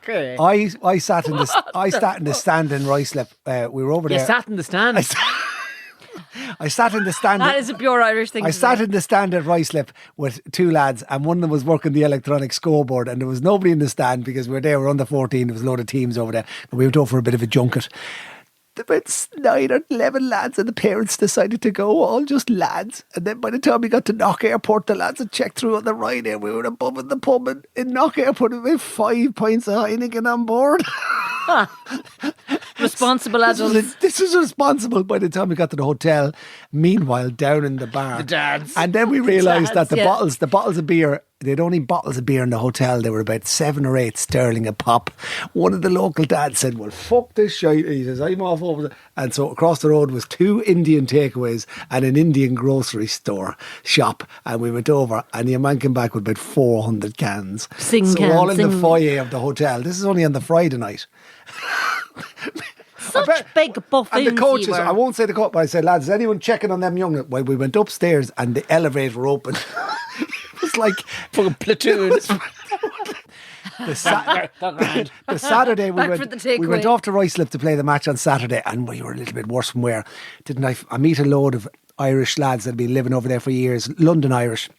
Okay. I sat in the stand in Ruislip. We were over there. You sat in the stand. I sat in the stand. That is a pure Irish thing. I sat in the stand at Ruislip with two lads, and one of them was working the electronic scoreboard, and there was nobody in the stand because we were there. We were under 14. There was a load of teams over there, and we went over for a bit of a junket. About 9 or 11 lads, and the parents decided to go, all just lads. And then by the time we got to Knock Airport, the lads had checked through on the right there. We were above in the pub in Knock Airport with 5 pints of Heineken on board. Responsible adults. This was responsible by the time we got to the hotel. Meanwhile, down in the bar. The dads. And then we realised that the yeah. bottles of beer, they'd only bottles of beer in the hotel. They were about 7 or 8 sterling a pop. One of the local dads said, well, fuck this shite. He says, I'm off over there. And so across the road was 2 Indian takeaways and an Indian grocery shop. And we went over, and the man came back with about 400 cans. All in the foyer of the hotel. This is only on the Friday night. Such big buffoons. And the coaches, I won't say the coach, but I said, lads, is anyone checking on them young? Well, we went upstairs and the elevator opened. It was like fucking platoon. The Saturday we went off to Ruislip to play the match on Saturday, and we were a little bit worse from where. Didn't I meet a load of Irish lads that had been living over there for years, London Irish.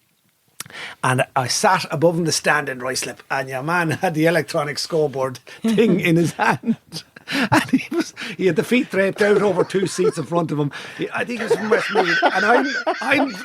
And I sat above in the stand in Ruislip, and your man had the electronic scoreboard thing in his hand. And he had the feet draped out over 2 seats in front of him. I think he was from Westmeath, and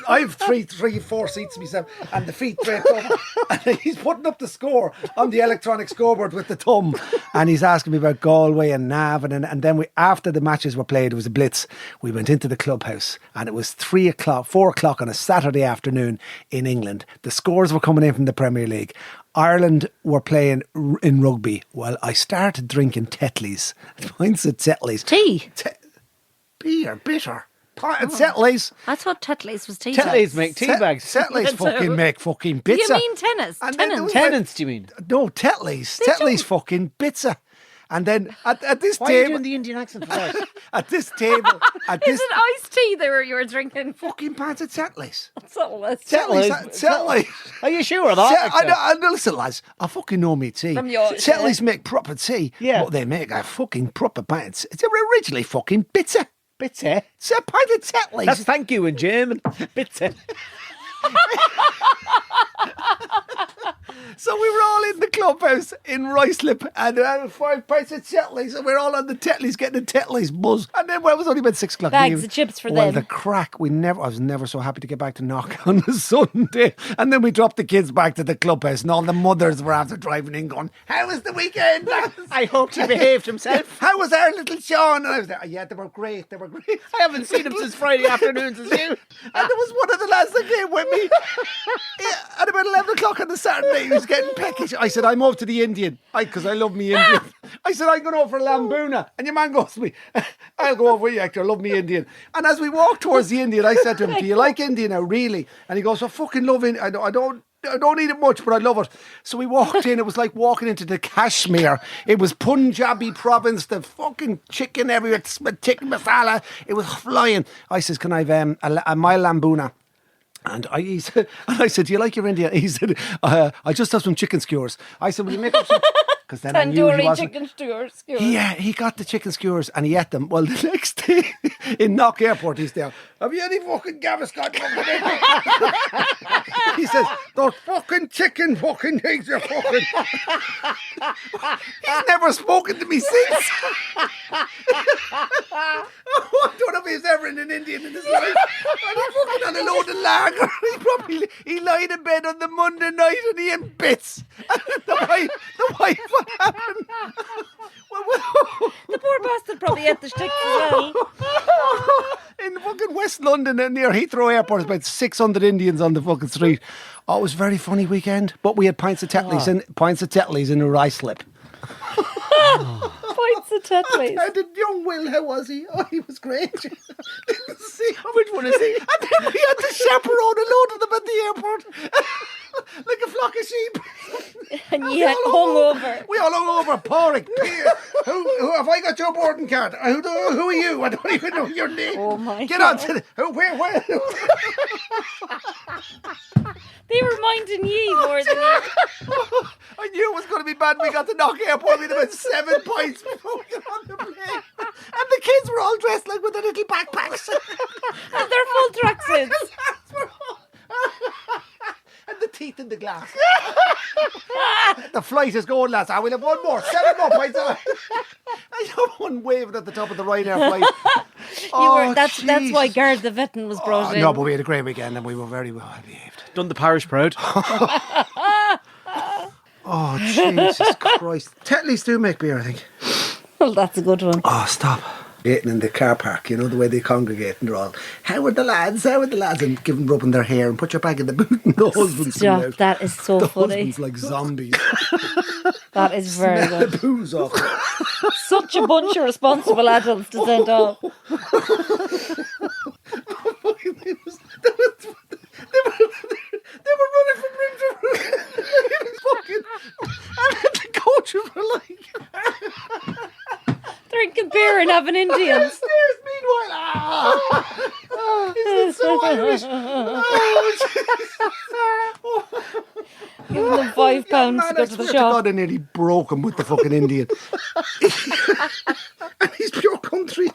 I've three, 4 seats myself, and the feet draped over. And he's putting up the score on the electronic scoreboard with the thumb, and he's asking me about Galway and Navan, and then after the matches were played, it was a blitz. We went into the clubhouse, and it was 4 o'clock on a Saturday afternoon in England. The scores were coming in from the Premier League. Ireland were playing in rugby. Well, I started drinking Tetleys. Pints of Tetleys. Tea? Beer, bitter. Tetleys. I thought Tetleys was tea. Tetleys make tea bags. Tetleys fucking make fucking bits. Do you mean tennis? Tenants, do you mean? No, Tetleys. Tetleys fucking bits. And then at this Why table... are you doing the Indian accent for that? At this table... Is it iced tea you were drinking? Fucking pints of Tetleys. That's all it is. Tetleys. Are you sure of that? I know, listen, lads, I fucking know me tea. Tetleys make proper tea. Yeah. But they make a fucking proper pints. It's originally fucking bitter. Bitter? It's a pint of Tetleys. That's thank you in German. Bitter. So we were all in the clubhouse in Ruislip, and we had 5 pints of Tetleys, and we were all on the Tetleys getting the Tetleys buzz. And then it was only about 6 o'clock. Bags of chips for them. Well, the crack, I was never so happy to get back to Knock on a Sunday. And then we dropped the kids back to the clubhouse, and all the mothers were after driving in going, how was the weekend, lads? I hope he behaved himself. How was our little Sean? And I was there, yeah, they were great. I haven't seen him since Friday afternoons as you. And there was one of the lads that came with me. At about 11 o'clock on the Saturday, he was getting peckish. I said, I'm over to the Indian, because I love me Indian. I said, I'm going over for Lambuna. And your man goes to me, I'll go over with you, Hector, I love me Indian. And as we walked towards the Indian, I said to him, do you like Indian now, really? And he goes, I fucking love it. I don't eat it much, but I love it. So we walked in. It was like walking into the Kashmir. It was Punjabi province. The fucking chicken everywhere. Chicken masala. It was flying. I says, can I have a mile lambuna? And I said, do you like your Indian? He said, I just have some chicken skewers. I said, will you make up some... Because then I knew he wasn't... chicken skewers. Yeah, he got the chicken skewers and he ate them. Well, the next day in Knock Airport, he's there. Have you any fucking Gaviscon? He says, those fucking chicken fucking things are fucking... He's never spoken to me since. I don't know if he's ever in an Indian in his life. And he's fucking on a load of lager. He lied in bed on the Monday night and he in bits. And the wife, what happened? The poor bastard probably ate the sticks as well. In fucking West London near Heathrow Airport, there's about 600 Indians on the fucking street. Oh, it was a very funny weekend. But we had pints of Tetleys in a rice slip. Pints of Tetleys. And young Will, how was he? Oh, he was great. Didn't see him. Which one is he? And then we had to chaperone a load of them at the airport. Like a flock of sheep. And you had hung over. We all hung over. Porrick, who have I got your boarding card? Who are you? I don't even know your name. Oh my Get God. on to the... Where? They were minding ye more than you. I knew it was going to be bad. We got to knock airport. We'd have been 7 points before we got on the plane. And the kids were all dressed like with their little backpacks. And their full tracksuits. And the teeth in the glass. The flight is going, lads. We'll have one more. 7 more points. I have one waving at the top of the Ryanair flight. That's why Gard the Veteran was brought in. No, but we had a great weekend and we were very well behaved. Done the parish proud. Oh, Jesus Christ. Tetleys do make beer, I think. Well, that's a good one. Oh, stop. Eating in the car park, you know, the way they congregate and they're all, how are the lads? And giving rubbing their hair and put your bag in the boot and the husbands come Stop, out. that is so The funny. husbands like zombies. That is very Smell the good. booze off. Such a bunch of responsible adults to send off. They were running from room to room. And the coaches were like... Drinking beer and having Indians. Upstairs, meanwhile. Isn't it so Irish? Giving them £5 to go to the shop. God, I nearly broke him with the fucking Indian. And he's pure country.